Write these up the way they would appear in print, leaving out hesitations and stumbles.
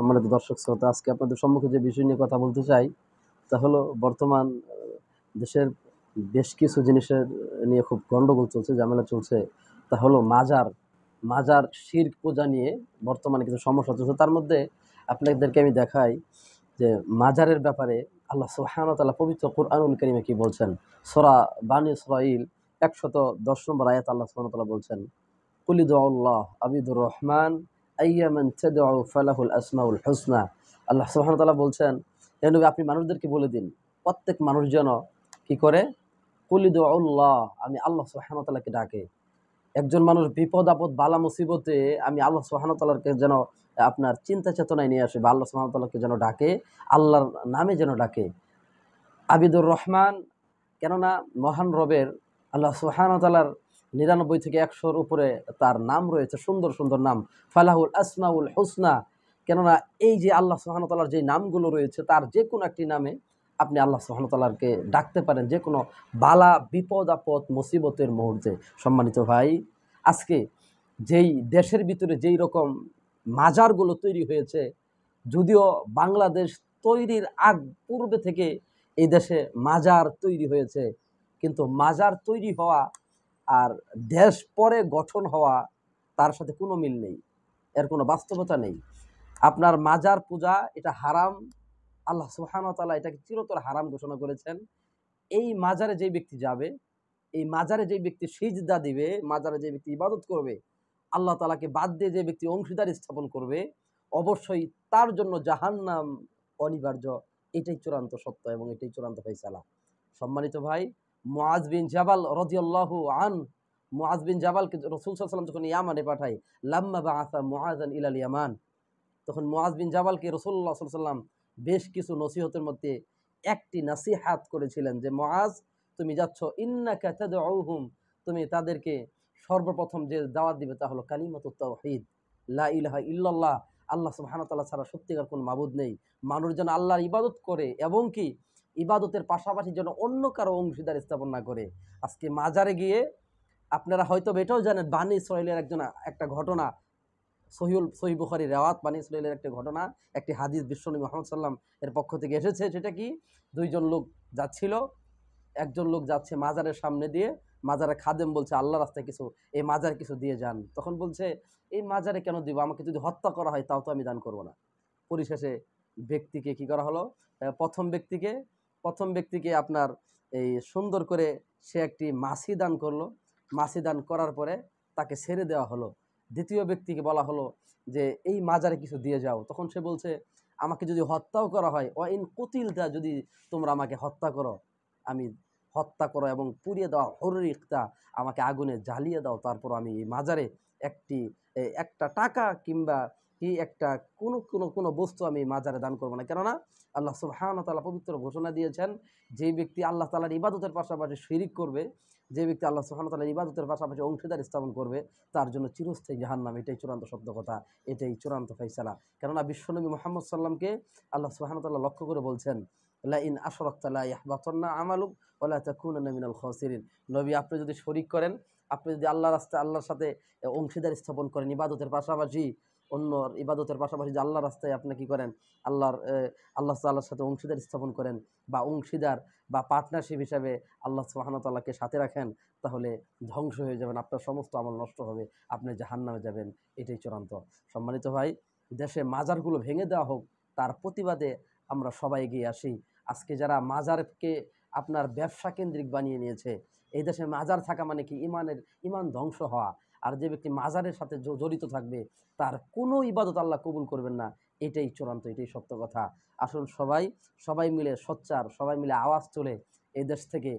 সম্মানিত দর্শক শ্রোতা, আজকে আপনাদের সম্মুখে যে বিষয় নিয়ে কথা বলতে চাই তা হলো বর্তমান দেশের বেশ কিছু জিনিসের নিয়ে খুব গন্ডগোল চলছে, ঝামেলা চলছে। তা হলো মাজার শিরক পূজা নিয়ে বর্তমানে কিছু সমস্যা চলছে। তার মধ্যে আপনাদেরকে আমি দেখাই যে মাজারের ব্যাপারে আল্লাহ সুবহানাহু ওয়া তাআলা পবিত্র কুরআনুল কারীমে কি বলছেন। সূরা বানী ইসরাঈল 110 নম্বর আয়াত আল্লাহ সুবহানাহু ওয়া তাআলা বলছেন, কুল উদউল্লাহ আবিদুর রহমান আইয়ামান তাদউ ফালাহুল আসমাউল হুসনা। আল্লাহ সুবহানাহু ওয়া তাআলা বলছেন, হে নবী আপনি মানুষদেরকে বলে দিন, প্রত্যেক মানুষ যেন কি করে, কুল উদউল্লাহ, আমি আল্লাহ সুবহানাহু ওয়া তাআলাকে ডাকে। একজন মানুষ বিপদ আপদ বালা মুসিবতে আমি আল্লাহ সুবহানাহু ওয়া তাআলাকে যেন আপনার চিন্তা চেতনায় নিয়ে আসে, বা আল্লাহ সুবহানাহু ওয়া তাআলাকে যেন ডাকে, আল্লাহর নামে যেন ডাকে। আবিদুর রহমান, কেননা মহান রবের আল্লাহ সুবহানাহু ওয়া তাআলার 99 থেকে 100-র উপরে তার নাম রয়েছে, সুন্দর সুন্দর নাম। ফালাহুল আসমাউল হুসনা, কেননা এই যে আল্লাহ সুবহানাহু ওয়া তাআলার যে নামগুলো রয়েছে তার যে কোনো একটি নামে আপনি আল্লাহ সুবহানাহু ওয়া তাআলাকে ডাকতে পারেন যে কোনো বালা বিপদ আপদ মুসিবতের মুহূর্তে। সম্মানিত ভাই, আজকে যেই দেশের ভিতরে যেই রকম মাজারগুলো তৈরি হয়েছে, যদিও বাংলাদেশ তৈরির আগ পূর্বে থেকে এই দেশে মাজার তৈরি হয়েছে, কিন্তু মাজার তৈরি হওয়া আর দেশ পরে গঠন হওয়া তার সাথে কোনো মিল নেই, এর কোনো বাস্তবতা নেই। আপনার মাজার পূজা এটা হারাম, আল্লাহ সুবহানাহু ওয়া তাআলা এটাকে চিরতর হারাম ঘোষণা করেছেন। এই মাজারে যে ব্যক্তি যাবে, এই মাজারে যে ব্যক্তি সিজদা দিবে, মাজারে যে ব্যক্তি ইবাদত করবে, আল্লাহ তাআলাকে বাদ দিয়ে যে ব্যক্তি অংশীদার স্থাপন করবে, অবশ্যই তার জন্য জাহান্নাম অনিবার্য। এটাই চূড়ান্ত সত্য এবং এটাই চূড়ান্ত ফয়সালা। সম্মানিত ভাই, মুআজ বিন জাবাল রাদিয়াল্লাহু মুআজ বিন জাবালকে রাসূল সাল্লাল্লাহু আলাইহি ওয়াসাল্লাম যখন ইয়ামানে পাঠায়, লাম্মা বাআসা মুআযান ইলাল ইয়ামান, তখন মুআজ বিন জাবালকে রাসূলুল্লাহ সাল্লাল্লাহু আলাইহি ওয়াসাল্লাম বেশ কিছু নসিহতের মধ্যে একটি নাসিহাত করেছিলেন যে, মুআজ তুমি যাচ্ছ, ইন্নাকা তাদউহুম, তুমি তাদেরকে সর্বপ্রথম যে দাওয়াত দিবে তা হলো কালিমাতুত তাওহীদ, লা ইলাহা ইল্লাল্লাহ, আল্লাহ সুবহানাহু ওয়া তাআলা ছাড়া সত্যিকার কোনো মাবুদ নেই। মানুষ যেন আল্লাহর ইবাদত করে এবং কি ইবাদতের পাশাপাশি যেন অন্য কারো অংশীদার স্থাপন না করে। আজকে মাজারে গিয়ে আপনারা হয়তো এটাও জানেন, বানী ইসরাঈলের একটা ঘটনা, সহিহ বুখারী রেওয়াত, বানী ইসরাঈলের একটা ঘটনা, একটি হাদিস বিশ্বনবী মুহাম্মদ সাল্লাল্লাহু আলাইহি ওয়াসাল্লাম এর পক্ষ থেকে এসেছে। সেটা কি, দুইজন লোক যাচ্ছিল, একজন লোক যাচ্ছে মাজারের সামনে দিয়ে, মাজারের খাদেম বলছে আল্লাহ রাস্তায় কিছু, এই মাজারে কিছু দিয়ে যান। তখন বলছে, এই মাজারে কেন দিব, আমাকে যদি হত্যা করা হয় তাও তো আমি দান করব না। পরিশেষে ব্যক্তিকে কি করা হলো, প্রথম ব্যক্তিকে আপনার এই সুন্দর করে সে একটি মাছি দান করলো। মাছি দান করার পরে তাকে ছেড়ে দেওয়া হলো। দ্বিতীয় ব্যক্তিকে বলা হলো যে এই মাজারে কিছু দিয়ে যাও। তখন সে বলছে, আমাকে যদি হত্যাও করা হয়, ওয়াইন কুতিলতা, যদি তোমরা আমাকে হত্যা করো, আমি হত্যা করো এবং পুড়িয়ে দাও, হুররিকতা, আমাকে আগুনে জ্বালিয়ে দাও, তারপর আমি এই মাজারে একটা টাকা কিংবা কি একটা কোনো বস্তু আমি মাজারে দান করবো না। কেননা আল্লাহ সুবহানাহু ওয়া তাআলা পবিত্র ঘোষণা দিয়েছেন, যে ব্যক্তি আল্লাহ তাআলার ইবাদতের পাশাপাশি শিরিক করবে, যে ব্যক্তি আল্লাহ সুবহানাহু ওয়া তাআলার ইবাদতের পাশাপাশি অংশীদার স্থাপন করবে, তার জন্য চিরস্থায়ী জাহান্নাম। এটাই চূড়ান্ত সত্য কথা, এটাই চূড়ান্ত ফয়সালা। কেননা বিশ্বনবী মুহাম্মদ সাল্লামকে আল্লাহ সুবহানাহু ওয়া তাআলা লক্ষ্য করে বলছেন, লা ইন আশরাকতা লা ইয়াহবাতান্না আমালুক ওয়া লা তাকুনান্না মিনাল খাসিরিন। নবী, আপনি যদি শরিক করেন, আপনি যদি আল্লাহর সাথে অংশীদার স্থাপন করেন, ইবাদতের পাশাপাশি অন্য ইবাদতের পাশাপাশি যে আল্লাহর রাস্তায় আপনি কি করেন, আল্লাহ তাআলার সাথে অংশীদার স্থাপন করেন, বা অংশীদার বা পার্টনারশিপ হিসাবে আল্লাহ সুবহানাহু ওয়া তাআলাকে সাথে রাখেন, তাহলে ধ্বংস হয়ে যাবেন, আপনার সমস্ত আমল নষ্ট হবে, আপনি জাহান্নামে যাবেন। এটাই চূড়ান্ত। সম্মানিত ভাই, দেশে মাজারগুলো ভেঙে দেওয়া হোক, তার প্রতিবাদে আমরা সবাই এগিয়ে আসি। আজকে যারা মাজারকে আপনার ব্যবসা কেন্দ্রিক বানিয়ে নিয়েছে, এই দেশে মাজার থাকা মানে কি ইমান ধ্বংস হওয়া। আর যে ব্যক্তি মাজারের সাথে জড়িত থাকবে, তার কোনো ইবাদত আল্লাহ কবুল করবেন না। এটাই চূড়ান্ত, এটাই সত্য কথা। আসুন সবাই মিলে সোচ্চার, সবাই মিলে আওয়াজ তুলে এই দেশ থেকে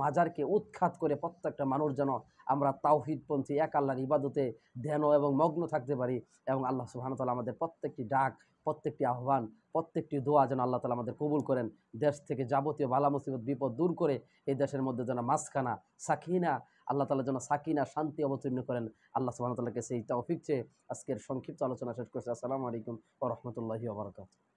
মাজারকে উৎখাত করে প্রত্যেকটা মানুষ যেন আমরা তাওহীদপন্থী এক আল্লাহর ইবাদতে ধ্যান এবং মগ্ন থাকতে পারি, এবং আল্লাহ সুবহানাহু ওয়া তাআলা আমাদের প্রত্যেকটি ডাক, প্রত্যেকটি আহ্বান, প্রত্যেকটি দোয়া যেন আল্লাহ তাআলা আমাদের কবুল করেন। দেশ থেকে যাবতীয় বালা মুসিবত বিপদ দূর করে এই দেশের মধ্যে যেন মাঝখানা সাকিনা, আল্লাহ তাআলা যেন সাকিনা শান্তি অবতীর্ণ করেন। আল্লাহ সুবহানাহু ওয়া তাআলাকে সেই তৌফিক চেয়ে আজকের সংক্ষিপ্ত আলোচনা শেষ করছি। আসসালামু আলাইকুম ওয়া রাহমাতুল্লাহি ওয়া বারাকাতুহু।